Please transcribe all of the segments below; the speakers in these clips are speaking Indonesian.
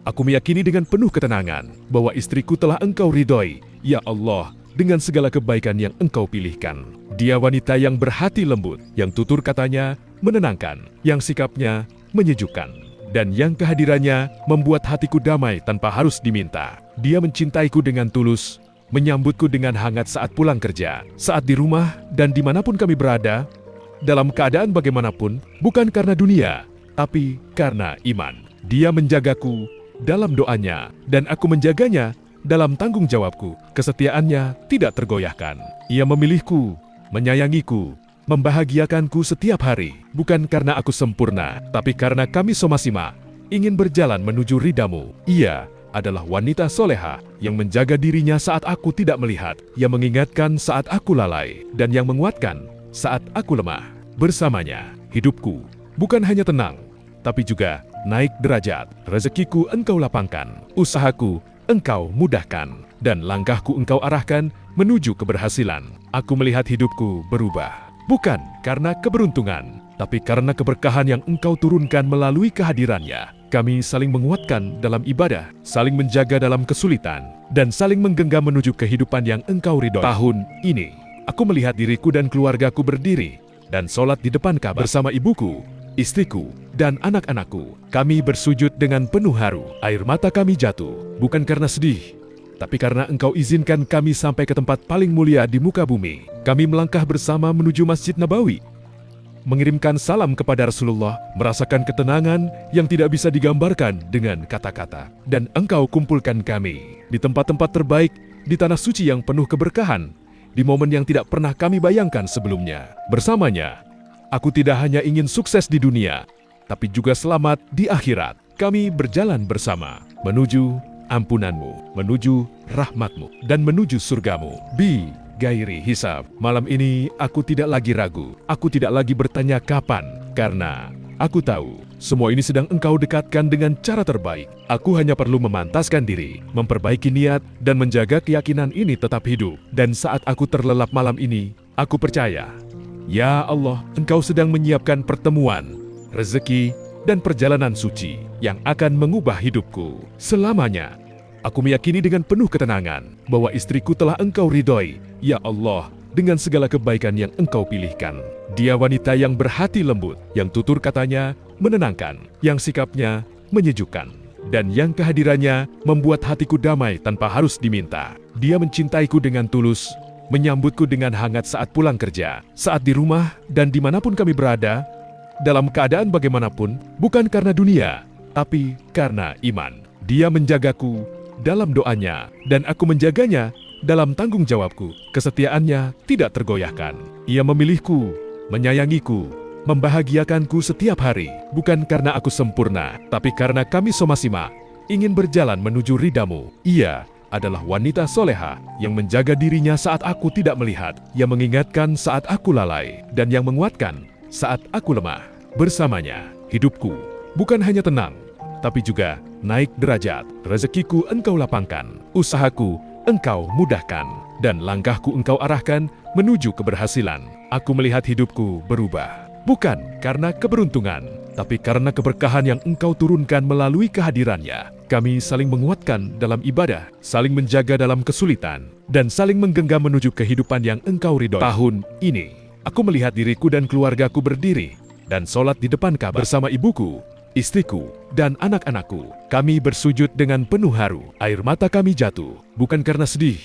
Aku meyakini dengan penuh ketenangan bahwa istriku telah Engkau ridhoi, ya Allah, dengan segala kebaikan yang Engkau pilihkan. Dia wanita yang berhati lembut, yang tutur katanya menenangkan, yang sikapnya menyejukkan, dan yang kehadirannya membuat hatiku damai tanpa harus diminta. Dia mencintaiku dengan tulus, menyambutku dengan hangat saat pulang kerja, saat di rumah dan dimanapun kami berada, dalam keadaan bagaimanapun, bukan karena dunia, tapi karena iman. Dia menjagaku dalam doanya, dan aku menjaganya dalam tanggung jawabku. Kesetiaannya tidak tergoyahkan. Ia memilihku, menyayangiku, membahagiakanku setiap hari, bukan karena aku sempurna, tapi karena kami sama-sama ingin berjalan menuju ridhamu. Ia adalah wanita soleha yang menjaga dirinya saat aku tidak melihat, yang mengingatkan saat aku lalai, dan yang menguatkan saat aku lemah. Bersamanya, hidupku bukan hanya tenang, tapi juga naik derajat. Rezekiku Engkau lapangkan, usahaku Engkau mudahkan, dan langkahku Engkau arahkan menuju keberhasilan. Aku melihat hidupku berubah, bukan karena keberuntungan, tapi karena keberkahan yang Engkau turunkan melalui kehadirannya. Kami saling menguatkan dalam ibadah, saling menjaga dalam kesulitan, dan saling menggenggam menuju kehidupan yang Engkau ridhoi. Tahun ini, aku melihat diriku dan keluargaku berdiri dan sholat di depan Ka'bah bersama ibuku, istriku, dan anak-anakku. Kami bersujud dengan penuh haru. Air mata kami jatuh, bukan karena sedih, tapi karena Engkau izinkan kami sampai ke tempat paling mulia di muka bumi. Kami melangkah bersama menuju Masjid Nabawi, mengirimkan salam kepada Rasulullah, merasakan ketenangan yang tidak bisa digambarkan dengan kata-kata. Dan Engkau kumpulkan kami di tempat-tempat terbaik, di tanah suci yang penuh keberkahan, di momen yang tidak pernah kami bayangkan sebelumnya. Bersamanya, aku tidak hanya ingin sukses di dunia, tapi juga selamat di akhirat. Kami berjalan bersama, menuju ampunan-Mu, menuju rahmat-Mu, dan menuju surga-Mu. Bi gairi hisab. Malam ini aku tidak lagi ragu, aku tidak lagi bertanya kapan, karena aku tahu semua ini sedang Engkau dekatkan dengan cara terbaik. Aku hanya perlu memantaskan diri, memperbaiki niat, dan menjaga keyakinan ini tetap hidup. Dan saat aku terlelap malam ini, aku percaya, ya Allah, Engkau sedang menyiapkan pertemuan, rezeki, dan perjalanan suci yang akan mengubah hidupku selamanya. Aku meyakini dengan penuh ketenangan bahwa istriku telah Engkau ridhoi, ya Allah, dengan segala kebaikan yang Engkau pilihkan. Dia wanita yang berhati lembut, yang tutur katanya menenangkan, yang sikapnya menyejukkan, dan yang kehadirannya membuat hatiku damai tanpa harus diminta. Dia mencintaiku dengan tulus, menyambutku dengan hangat saat pulang kerja, saat di rumah dan dimanapun kami berada, dalam keadaan bagaimanapun, bukan karena dunia, tapi karena iman. Dia menjagaku dalam doanya, dan aku menjaganya dalam tanggung jawabku. Kesetiaannya tidak tergoyahkan. Ia memilihku, menyayangiku, membahagiakanku setiap hari, bukan karena aku sempurna, tapi karena kami sama-sama ingin berjalan menuju ridhamu. Ia adalah wanita soleha yang menjaga dirinya saat aku tidak melihat, yang mengingatkan saat aku lalai, dan yang menguatkan saat aku lemah. Bersamanya, hidupku bukan hanya tenang, tapi juga naik derajat. Rezekiku Engkau lapangkan, usahaku Engkau mudahkan, dan langkahku Engkau arahkan menuju keberhasilan. Aku melihat hidupku berubah, bukan karena keberuntungan, tapi karena keberkahan yang Engkau turunkan melalui kehadirannya. Kami saling menguatkan dalam ibadah, saling menjaga dalam kesulitan, dan saling menggenggam menuju kehidupan yang Engkau ridhoi. Tahun ini, aku melihat diriku dan keluargaku berdiri dan sholat di depan Ka'bah bersama ibuku, istriku, dan anak-anakku. Kami bersujud dengan penuh haru. Air mata kami jatuh, bukan karena sedih,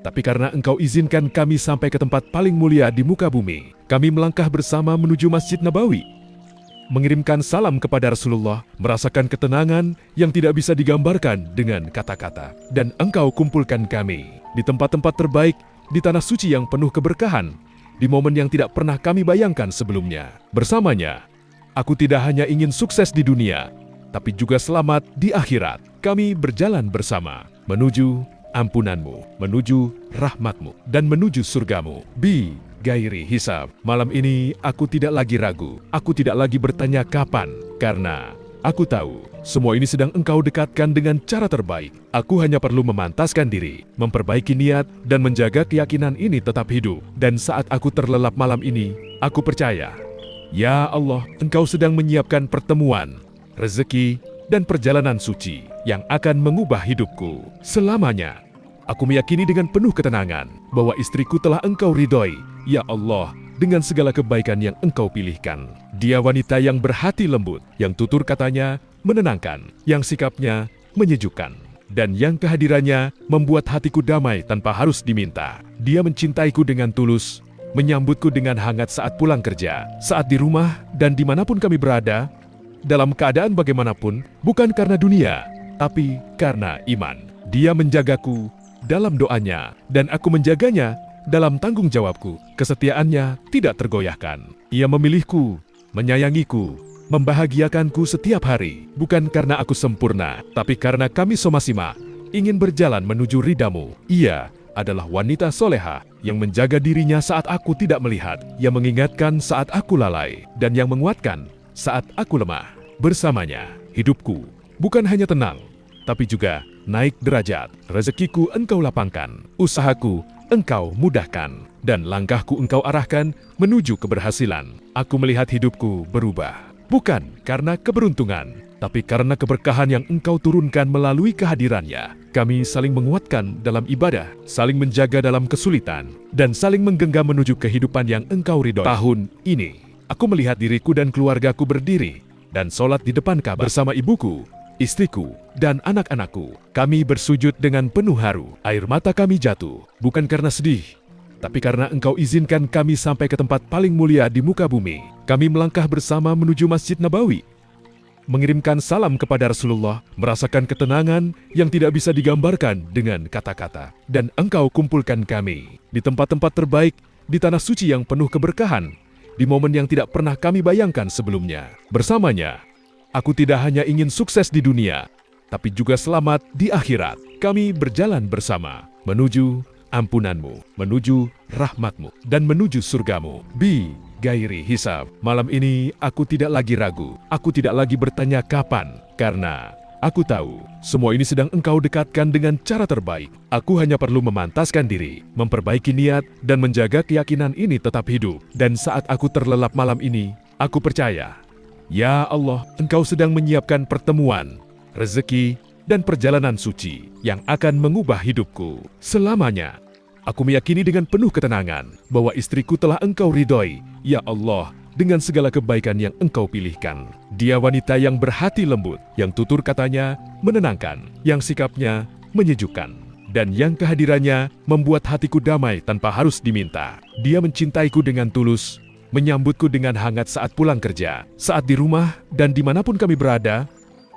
tapi karena Engkau izinkan kami sampai ke tempat paling mulia di muka bumi. Kami melangkah bersama menuju Masjid Nabawi, mengirimkan salam kepada Rasulullah, merasakan ketenangan yang tidak bisa digambarkan dengan kata-kata. Dan Engkau kumpulkan kami di tempat-tempat terbaik, di tanah suci yang penuh keberkahan, di momen yang tidak pernah kami bayangkan sebelumnya. Bersamanya, aku tidak hanya ingin sukses di dunia, tapi juga selamat di akhirat. Kami berjalan bersama, menuju ampunan-Mu, menuju rahmat-Mu, dan menuju surga-Mu. Bi gairi hisab. Malam ini aku tidak lagi ragu, aku tidak lagi bertanya kapan, karena aku tahu semua ini sedang Engkau dekatkan dengan cara terbaik. Aku hanya perlu memantaskan diri, memperbaiki niat, dan menjaga keyakinan ini tetap hidup. Dan saat aku terlelap malam ini, aku percaya, ya Allah, Engkau sedang menyiapkan pertemuan, rezeki, dan perjalanan suci yang akan mengubah hidupku selamanya. Aku meyakini dengan penuh ketenangan bahwa istriku telah Engkau ridhoi, ya Allah, dengan segala kebaikan yang Engkau pilihkan. Dia wanita yang berhati lembut, yang tutur katanya menenangkan, yang sikapnya menyejukkan, dan yang kehadirannya membuat hatiku damai tanpa harus diminta. Dia mencintaiku dengan tulus, menyambutku dengan hangat saat pulang kerja, saat di rumah, dan dimanapun kami berada, dalam keadaan bagaimanapun, bukan karena dunia, tapi karena iman. Dia menjagaku dalam doanya, dan aku menjaganya dalam tanggung jawabku. Kesetiaannya tidak tergoyahkan. Ia memilihku, menyayangiku, membahagiakanku setiap hari, bukan karena aku sempurna, tapi karena kami sama-sama ingin berjalan menuju ridhamu. Ia adalah wanita soleha yang menjaga dirinya saat aku tidak melihat, yang mengingatkan saat aku lalai, dan yang menguatkan saat aku lemah. Bersamanya, hidupku bukan hanya tenang, tapi juga naik derajat. Rezekiku Engkau lapangkan, usahaku Engkau mudahkan, dan langkahku Engkau arahkan menuju keberhasilan. Aku melihat hidupku berubah, bukan karena keberuntungan, tapi karena keberkahan yang Engkau turunkan melalui kehadirannya. Kami saling menguatkan dalam ibadah, saling menjaga dalam kesulitan, dan saling menggenggam menuju kehidupan yang Engkau ridhoi. Tahun ini, aku melihat diriku dan keluargaku berdiri dan sholat di depan Ka'bah bersama ibuku, istriku, dan anak-anakku. Kami bersujud dengan penuh haru. Air mata kami jatuh, bukan karena sedih, tapi karena Engkau izinkan kami sampai ke tempat paling mulia di muka bumi. Kami melangkah bersama menuju Masjid Nabawi, mengirimkan salam kepada Rasulullah, merasakan ketenangan yang tidak bisa digambarkan dengan kata-kata. Dan Engkau kumpulkan kami di tempat-tempat terbaik, di tanah suci yang penuh keberkahan, di momen yang tidak pernah kami bayangkan sebelumnya. Bersamanya, aku tidak hanya ingin sukses di dunia, tapi juga selamat di akhirat. Kami berjalan bersama, menuju ampunan-Mu, menuju rahmat-Mu, dan menuju surga-Mu. Gairi hisab. Malam ini aku tidak lagi ragu, aku tidak lagi bertanya kapan, karena aku tahu semua ini sedang Engkau dekatkan dengan cara terbaik. Aku hanya perlu memantaskan diri, memperbaiki niat, dan menjaga keyakinan ini tetap hidup. Dan saat aku terlelap malam ini, aku percaya, ya Allah, Engkau sedang menyiapkan pertemuan, rezeki, dan perjalanan suci yang akan mengubah hidupku selamanya. Aku meyakini dengan penuh ketenangan bahwa istriku telah Engkau ridhoi, ya Allah, dengan segala kebaikan yang Engkau pilihkan. Dia wanita yang berhati lembut, yang tutur katanya menenangkan, yang sikapnya menyejukkan, dan yang kehadirannya membuat hatiku damai tanpa harus diminta. Dia mencintaiku dengan tulus, menyambutku dengan hangat saat pulang kerja, saat di rumah, dan dimanapun kami berada,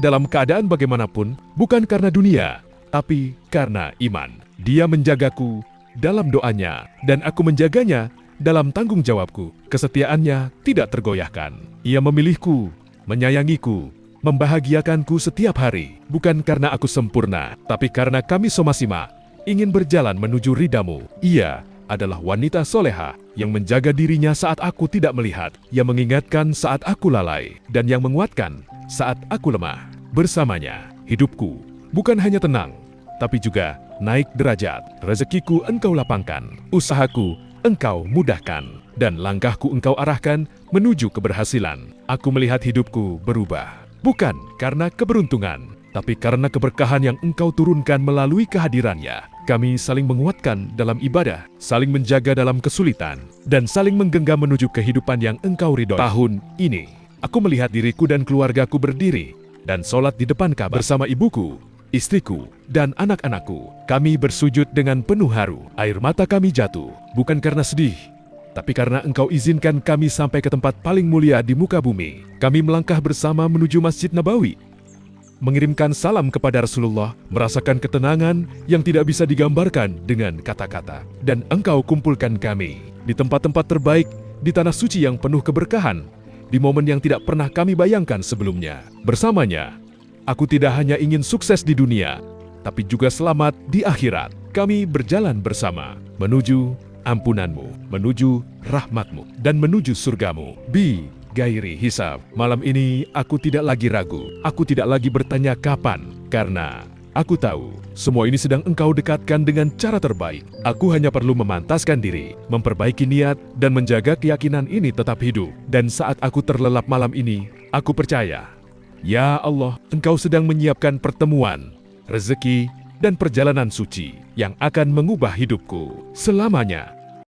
dalam keadaan bagaimanapun, bukan karena dunia, tapi karena iman. Dia menjagaku dalam doanya, dan aku menjaganya dalam tanggung jawabku. Kesetiaannya tidak tergoyahkan. Ia memilihku, menyayangiku, membahagiakanku setiap hari, bukan karena aku sempurna, tapi karena kami sama-sama ingin berjalan menuju ridhamu. Ia adalah wanita soleha yang menjaga dirinya saat aku tidak melihat, yang mengingatkan saat aku lalai, dan yang menguatkan saat aku lemah. Bersamanya, hidupku bukan hanya tenang, tapi juga naik derajat. Rezekiku Engkau lapangkan, usahaku Engkau mudahkan, dan langkahku Engkau arahkan menuju keberhasilan. Aku melihat hidupku berubah, bukan karena keberuntungan, tapi karena keberkahan yang Engkau turunkan melalui kehadirannya. Kami saling menguatkan dalam ibadah, saling menjaga dalam kesulitan, dan saling menggenggam menuju kehidupan yang Engkau ridhoi. Tahun ini, aku melihat diriku dan keluargaku berdiri dan sholat di depan Ka'bah bersama ibuku, istriku, dan anak-anakku. Kami bersujud dengan penuh haru. Air mata kami jatuh, bukan karena sedih, tapi karena Engkau izinkan kami sampai ke tempat paling mulia di muka bumi. Kami melangkah bersama menuju Masjid Nabawi, mengirimkan salam kepada Rasulullah, merasakan ketenangan yang tidak bisa digambarkan dengan kata-kata. Dan Engkau kumpulkan kami di tempat-tempat terbaik, di tanah suci yang penuh keberkahan, di momen yang tidak pernah kami bayangkan sebelumnya. Bersamanya, aku tidak hanya ingin sukses di dunia, tapi juga selamat di akhirat. Kami berjalan bersama, menuju ampunan-Mu, menuju rahmat-Mu, dan menuju surga-Mu. Gairi hisab. Malam ini aku tidak lagi ragu, aku tidak lagi bertanya kapan, karena aku tahu semua ini sedang Engkau dekatkan dengan cara terbaik. Aku hanya perlu memantaskan diri, memperbaiki niat, dan menjaga keyakinan ini tetap hidup. Dan saat aku terlelap malam ini, aku percaya, Ya Allah, Engkau sedang menyiapkan pertemuan, rezeki, dan perjalanan suci yang akan mengubah hidupku selamanya.